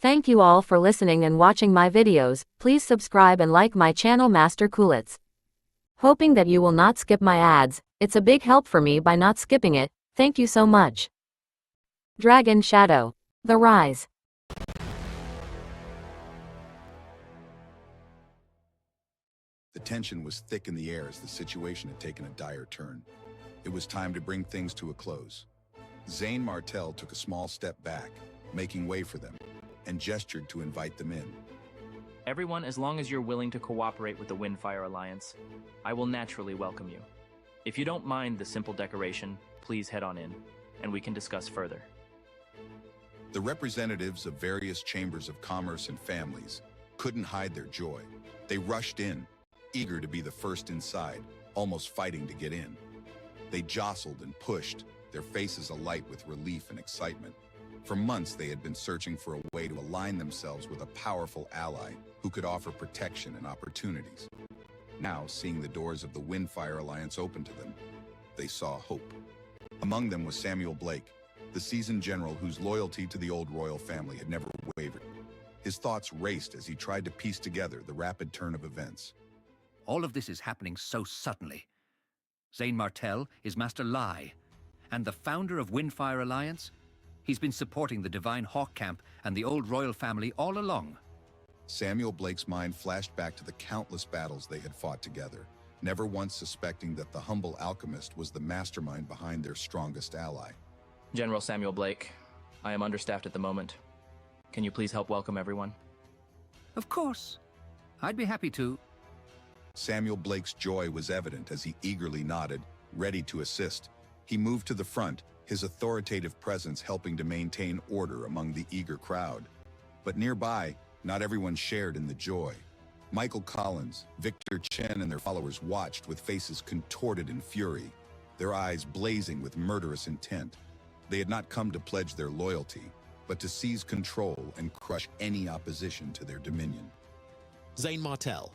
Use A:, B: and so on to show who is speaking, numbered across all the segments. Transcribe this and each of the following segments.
A: Thank you all for listening and watching my videos. Please subscribe and like my channel Master Coolitz. Hoping that you will not skip my ads, it's a big help for me by not skipping it. Thank you so much. Dragon Shadow. The Rise.
B: The tension was thick in the air as the situation had taken a dire turn. It was time to bring things to a close. Zane Martel took a small step back, making way for them, and gestured to invite them in.
C: Everyone, as long as you're willing to cooperate with the Windfire Alliance, I will naturally welcome you. If you don't mind the simple decoration, please head on in, and we can discuss further.
B: The representatives of various chambers of commerce and families couldn't hide their joy. They rushed in, eager to be the first inside, almost fighting to get in. They jostled and pushed, their faces alight with relief and excitement. For months, they had been searching for a way to align themselves with a powerful ally who could offer protection and opportunities. Now, seeing the doors of the Windfire Alliance open to them, they saw hope. Among them was Samuel Blake, the seasoned general whose loyalty to the old royal family had never wavered. His thoughts raced as he tried to piece together the rapid turn of events.
D: All of this is happening so suddenly. Zane Martel is Master Lai, and the founder of Windfire Alliance. He's been supporting the Divine Hawk Camp and the old royal family all along.
B: Samuel Blake's mind flashed back to the countless battles they had fought together, never once suspecting that the humble alchemist was the mastermind behind their strongest ally.
C: General Samuel Blake, I am understaffed at the moment. Can you please help welcome everyone?
D: Of course. I'd be happy to.
B: Samuel Blake's joy was evident as he eagerly nodded, ready to assist. He moved to the front, his authoritative presence helping to maintain order among the eager crowd. But nearby, not everyone shared in the joy. Michael Collins, Victor Chen, and their followers watched with faces contorted in fury, their eyes blazing with murderous intent. They had not come to pledge their loyalty, but to seize control and crush any opposition to their dominion.
E: Zane Martel,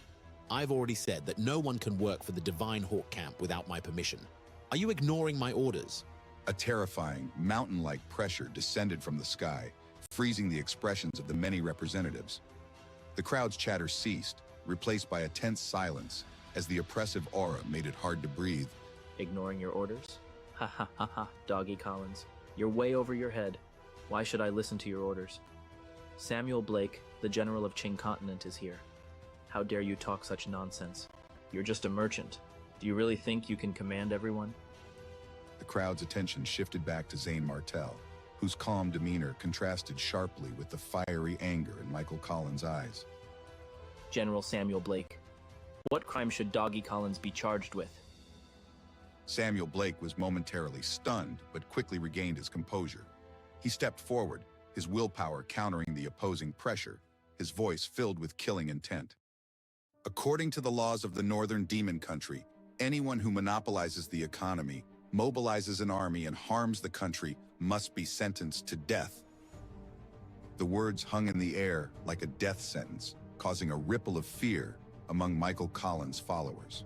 E: I've already said that no one can work for the Divine Hawk Camp without my permission. Are you ignoring my orders?
B: A terrifying, mountain-like pressure descended from the sky, freezing the expressions of the many representatives. The crowd's chatter ceased, replaced by a tense silence, as the oppressive aura made it hard to breathe.
C: Ignoring your orders? Ha ha ha ha, Doggy Collins. You're way over your head. Why should I listen to your orders? Samuel Blake, the General of Qing Continent, is here. How dare you talk such nonsense? You're just a merchant. Do you really think you can command everyone?
B: The crowd's attention shifted back to Zane Martel, whose calm demeanor contrasted sharply with the fiery anger in Michael Collins' eyes.
C: General Samuel Blake, what crime should Doggy Collins be charged with?
B: Samuel Blake was momentarily stunned, but quickly regained his composure. He stepped forward, his willpower countering the opposing pressure, his voice filled with killing intent. According to the laws of the Northern Demon Country, anyone who monopolizes the economy, mobilizes an army, and harms the country must be sentenced to death. The words hung in the air like a death sentence, causing a ripple of fear among Michael Collins' followers.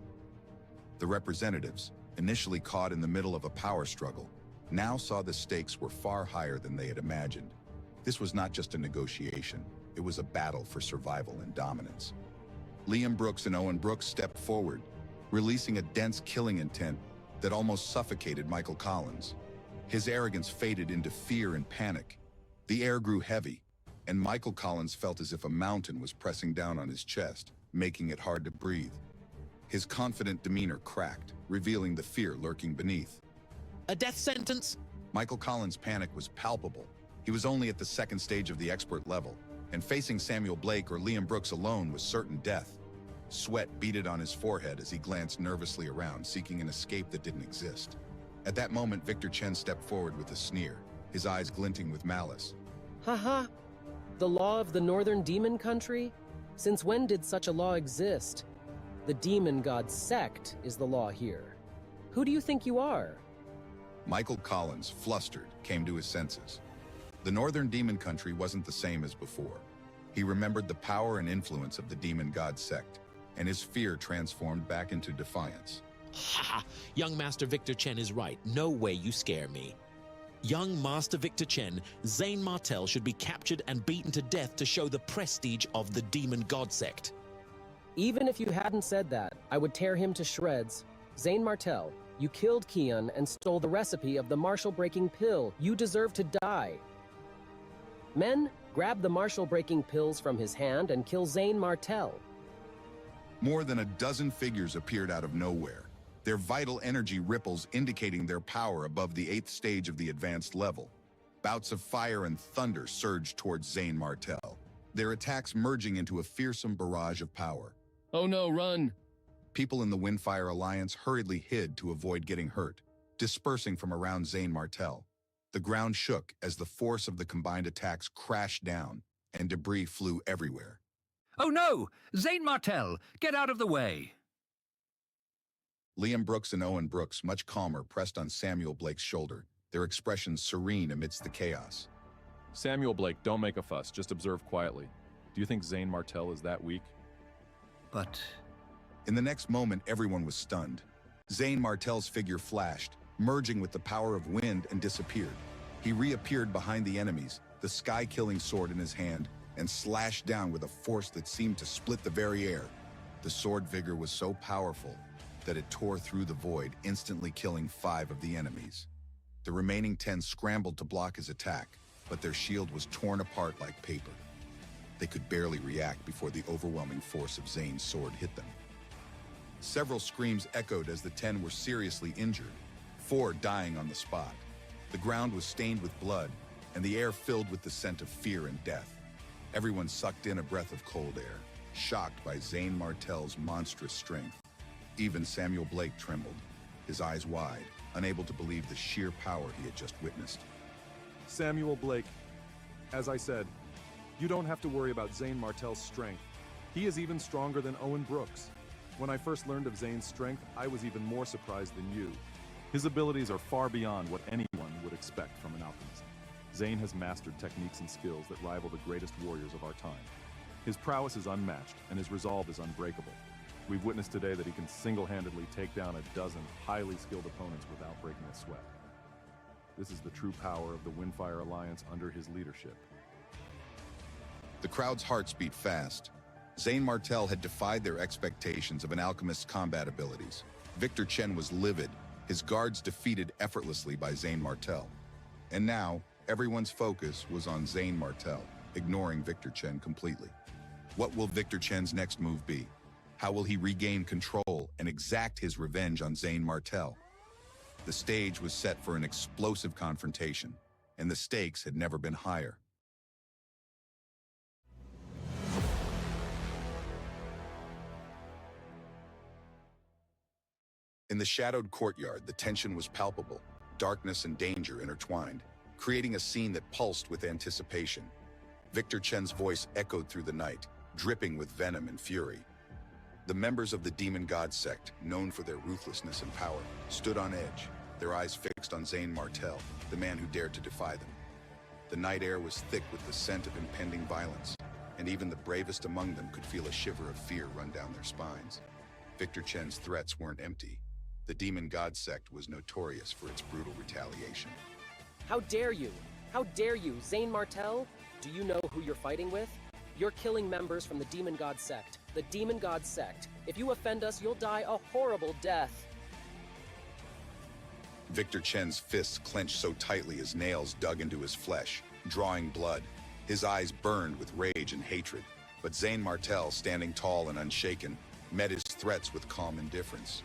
B: The representatives, initially caught in the middle of a power struggle, now saw the stakes were far higher than they had imagined. This was not just a negotiation, it was a battle for survival and dominance. Liam Brooks and Owen Brooks stepped forward, releasing a dense killing intent that almost suffocated Michael Collins. His arrogance faded into fear and panic. The air grew heavy, and Michael Collins felt as if a mountain was pressing down on his chest, making it hard to breathe. His confident demeanor cracked, revealing the fear lurking beneath.
E: A death sentence?
B: Michael Collins' panic was palpable. He was only at the second stage of the expert level, and facing Samuel Blake or Liam Brooks alone was certain death. Sweat beaded on his forehead as he glanced nervously around, seeking an escape that didn't exist. At that moment, Victor Chen stepped forward with a sneer, his eyes glinting with malice.
F: Haha, the law of the Northern Demon Country? Since when did such a law exist? The demon god sect is the law here. Who do you think you are?
B: Michael Collins, flustered, came to his senses. The Northern Demon Country wasn't the same as before. He remembered the power and influence of the demon god sect, and his fear transformed back into defiance.
E: Ha! Young Master Victor Chen is right. No way you scare me. Young Master Victor Chen, Zane Martel should be captured and beaten to death to show the prestige of the Demon God Sect.
F: Even if you hadn't said that, I would tear him to shreds. Zane Martel, you killed Kian and stole the recipe of the martial-breaking pill. You deserve to die. Men, grab the martial-breaking pills from his hand and kill Zane Martel.
B: More than a dozen figures appeared out of nowhere, their vital energy ripples indicating their power above the 8th stage of the advanced level. Bouts of fire and thunder surged towards Zane Martel, their attacks merging into a fearsome barrage of power.
G: Oh no, run!
B: People in the Windfire Alliance hurriedly hid to avoid getting hurt, dispersing from around Zane Martel. The ground shook as the force of the combined attacks crashed down, and debris flew everywhere.
D: Oh no! Zane Martel, get out of the way!
B: Liam Brooks and Owen Brooks, much calmer, pressed on Samuel Blake's shoulder, their expressions serene amidst the chaos.
H: Samuel Blake, don't make a fuss, just observe quietly. Do you think Zane Martel is that weak?
D: But...
B: In the next moment, everyone was stunned. Zane Martel's figure flashed, merging with the power of wind, and disappeared. He reappeared behind the enemies, the sky-killing sword in his hand, and slashed down with a force that seemed to split the very air. The sword vigor was so powerful that it tore through the void, instantly killing 5 of the enemies. The remaining 10 scrambled to block his attack, but their shield was torn apart like paper. They could barely react before the overwhelming force of Zane's sword hit them. Several screams echoed as the 10 were seriously injured, 4 dying on the spot. The ground was stained with blood, and the air filled with the scent of fear and death. Everyone sucked in a breath of cold air, shocked by Zane Martel's monstrous strength. Even Samuel Blake trembled, his eyes wide, unable to believe the sheer power he had just witnessed.
H: Samuel Blake, as I said, you don't have to worry about Zane Martel's strength. He is even stronger than Owen Brooks. When I first learned of Zane's strength, I was even more surprised than you. His abilities are far beyond what anyone would expect from an alchemist. Zane has mastered techniques and skills that rival the greatest warriors of our time. His prowess is unmatched, and his resolve is unbreakable. We've witnessed today that he can single-handedly take down a dozen highly skilled opponents without breaking a sweat. This is the true power of the Windfire Alliance under his leadership.
B: The crowd's hearts beat fast. Zane Martel had defied their expectations of an alchemist's combat abilities. Victor Chen was livid, his guards defeated effortlessly by Zane Martel. And now, everyone's focus was on Zane Martel, ignoring Victor Chen completely. What will Victor Chen's next move be? How will he regain control and exact his revenge on Zane Martel? The stage was set for an explosive confrontation, and the stakes had never been higher. In the shadowed courtyard, the tension was palpable, darkness and danger intertwined, creating a scene that pulsed with anticipation. Victor Chen's voice echoed through the night, dripping with venom and fury. The members of the Demon God Sect, known for their ruthlessness and power, stood on edge, their eyes fixed on Zane Martel, the man who dared to defy them. The night air was thick with the scent of impending violence, and even the bravest among them could feel a shiver of fear run down their spines. Victor Chen's threats weren't empty. The Demon God Sect was notorious for its brutal retaliation.
F: How dare you? How dare you, Zane Martel? Do you know who you're fighting with? You're killing members from the Demon God Sect. The Demon God Sect. If you offend us, you'll die a horrible death.
B: Victor Chen's fists clenched so tightly his nails dug into his flesh, drawing blood. His eyes burned with rage and hatred. But Zane Martel, standing tall and unshaken, met his threats with calm indifference.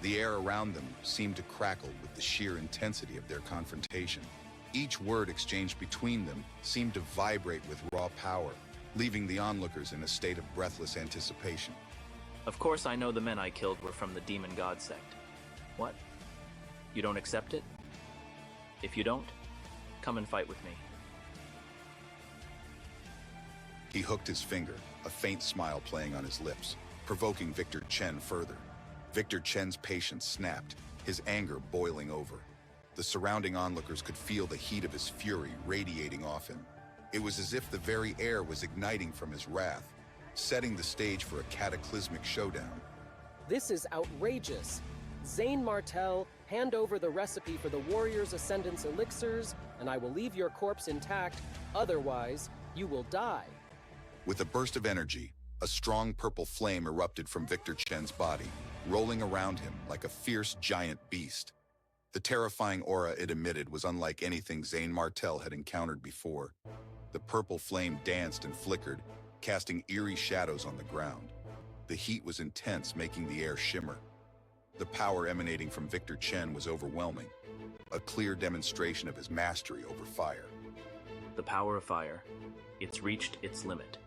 B: The air around them seemed to crackle with the sheer intensity of their confrontation. Each word exchanged between them seemed to vibrate with raw power, leaving the onlookers in a state of breathless anticipation.
C: Of course I know the men I killed were from the Demon God Sect. What? You don't accept it? If you don't, come and fight with me.
B: He hooked his finger, a faint smile playing on his lips, provoking Victor Chen further. Victor Chen's patience snapped, his anger boiling over. The surrounding onlookers could feel the heat of his fury radiating off him. It was as if the very air was igniting from his wrath, setting the stage for a cataclysmic showdown.
F: This is outrageous. Zane Martel, hand over the recipe for the Warrior's Ascendance elixirs, and I will leave your corpse intact. Otherwise, you will die.
B: With a burst of energy, a strong purple flame erupted from Victor Chen's body, rolling around him like a fierce giant beast. The terrifying aura it emitted was unlike anything Zane Martel had encountered before. The purple flame danced and flickered, casting eerie shadows on the ground. The heat was intense, making the air shimmer. The power emanating from Victor Chen was overwhelming, a clear demonstration of his mastery over fire.
C: The power of fire. It's reached its limit.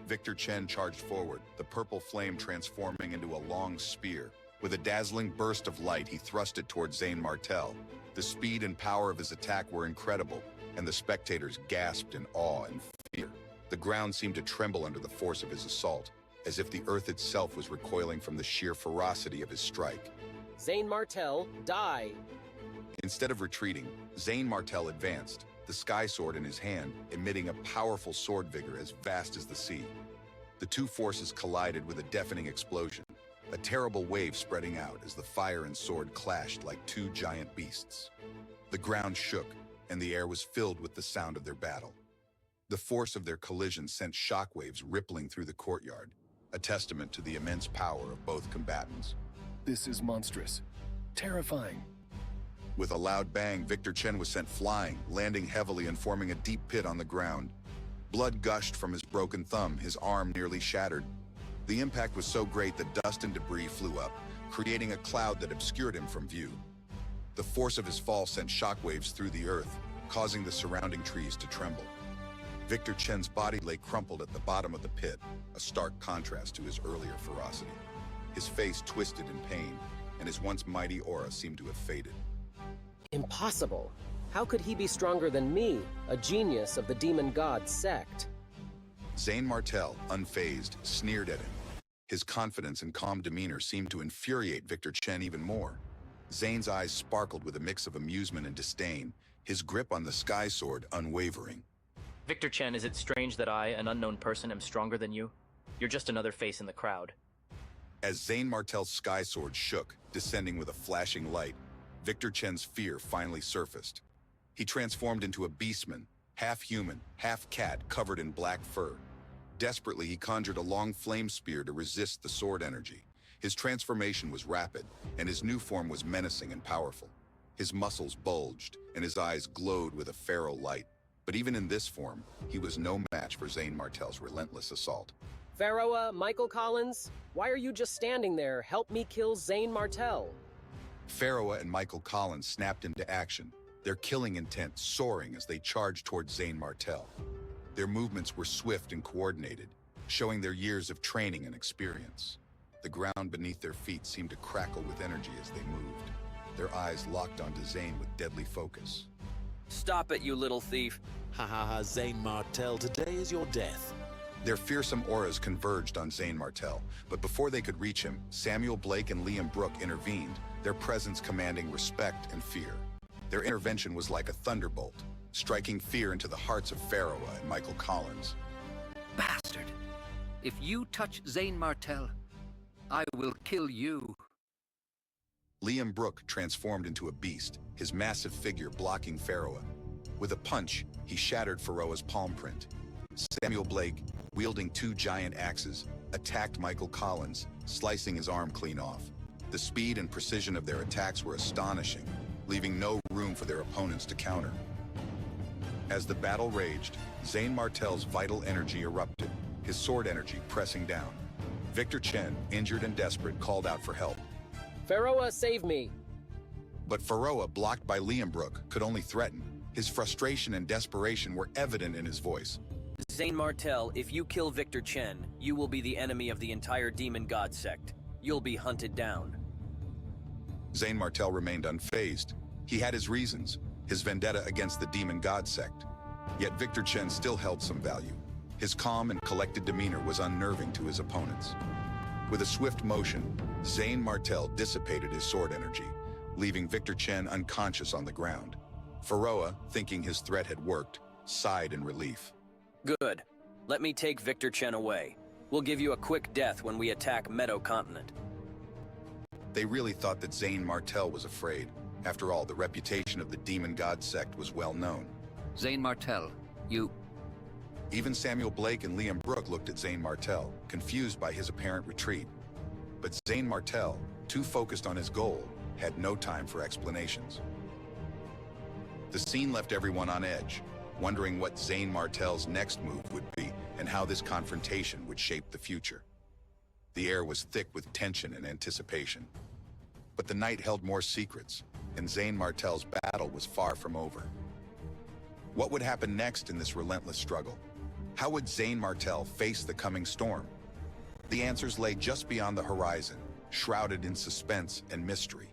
B: Victor Chen charged forward, the purple flame transforming into a long spear. With a dazzling burst of light, he thrust it towards Zane Martel. The speed and power of his attack were incredible, and the spectators gasped in awe and fear. The ground seemed to tremble under the force of his assault, as if the earth itself was recoiling from the sheer ferocity of his strike.
F: Zane Martel, die!
B: Instead of retreating, Zane Martel advanced, the sky sword in his hand, emitting a powerful sword vigor as vast as the sea. The two forces collided with a deafening explosion, a terrible wave spreading out as the fire and sword clashed like two giant beasts. The ground shook, and the air was filled with the sound of their battle. The force of their collision sent shockwaves rippling through the courtyard, a testament to the immense power of both combatants.
G: This is monstrous. Terrifying.
B: With a loud bang, Victor Chen was sent flying, landing heavily and forming a deep pit on the ground. Blood gushed from his broken thumb, his arm nearly shattered. The impact was so great that dust and debris flew up, creating a cloud that obscured him from view. The force of his fall sent shockwaves through the earth, causing the surrounding trees to tremble. Victor Chen's body lay crumpled at the bottom of the pit, a stark contrast to his earlier ferocity. His face twisted in pain, and his once mighty aura seemed to have faded.
F: Impossible! How could he be stronger than me, a genius of the demon god sect?
B: Zane Martel, unfazed, sneered at him. His confidence and calm demeanor seemed to infuriate Victor Chen even more. Zane's eyes sparkled with a mix of amusement and disdain, his grip on the sky sword unwavering.
C: Victor Chen, is it strange that I, an unknown person, am stronger than you? You're just another face in the crowd.
B: As Zane Martel's sky sword shook, descending with a flashing light, Victor Chen's fear finally surfaced. He transformed into a beastman, half human, half cat, covered in black fur. Desperately, he conjured a long flame spear to resist the sword energy. His transformation was rapid, and his new form was menacing and powerful. His muscles bulged, and his eyes glowed with a feral light. But even in this form, he was no match for Zane Martel's relentless assault.
F: Pharaoh, Michael Collins, why are you just standing there? Help me kill Zane Martel.
B: Pharaoh and Michael Collins snapped into action, their killing intent soaring as they charged towards Zane Martel. Their movements were swift and coordinated, showing their years of training and experience. The ground beneath their feet seemed to crackle with energy as they moved, their eyes locked onto Zane with deadly focus.
I: Stop it, you little thief.
E: Ha ha ha, Zane Martel, today is your death.
B: Their fearsome auras converged on Zane Martel, but before they could reach him, Samuel Blake and Liam Brooke intervened, their presence commanding respect and fear. Their intervention was like a thunderbolt, striking fear into the hearts of Pharaoh and Michael Collins.
D: Bastard! If you touch Zane Martel, I will kill you.
B: Liam Brooke transformed into a beast, his massive figure blocking Pharaoh. With a punch, he shattered Pharaoh's palm print. Samuel Blake, wielding two giant axes, attacked Michael Collins, slicing his arm clean off. The speed and precision of their attacks were astonishing, leaving no room for their opponents to counter. As the battle raged, Zane Martel's vital energy erupted, his sword energy pressing down. Victor Chen, injured and desperate, called out for help.
F: Pharaoh, save me!
B: But Pharaoh, blocked by Liam Brooke, could only threaten. His frustration and desperation were evident in his voice.
I: Zane Martel, if you kill Victor Chen, you will be the enemy of the entire demon god sect. You'll be hunted down.
B: Zane Martel remained unfazed. He had his reasons, his vendetta against the demon god sect. Yet Victor Chen still held some value. His calm and collected demeanor was unnerving to his opponents. With a swift motion, Zane Martel dissipated his sword energy, leaving Victor Chen unconscious on the ground. Pharaoh, thinking his threat had worked, sighed in relief.
I: Good. Let me take Victor Chen away. We'll give you a quick death when we attack Meadow Continent.
B: They really thought that Zane Martell was afraid. After all, the reputation of the Demon God sect was well known.
D: Zane Martell, you...
B: Even Samuel Blake and Liam Brooke looked at Zane Martell, confused by his apparent retreat. But Zane Martell, too focused on his goal, had no time for explanations. The scene left everyone on edge, wondering what Zane Martell's next move would be and how this confrontation would shape the future. The air was thick with tension and anticipation. But the night held more secrets, and Zane Martell's battle was far from over. What would happen next in this relentless struggle? How would Zane Martell face the coming storm? The answers lay just beyond the horizon, shrouded in suspense and mystery.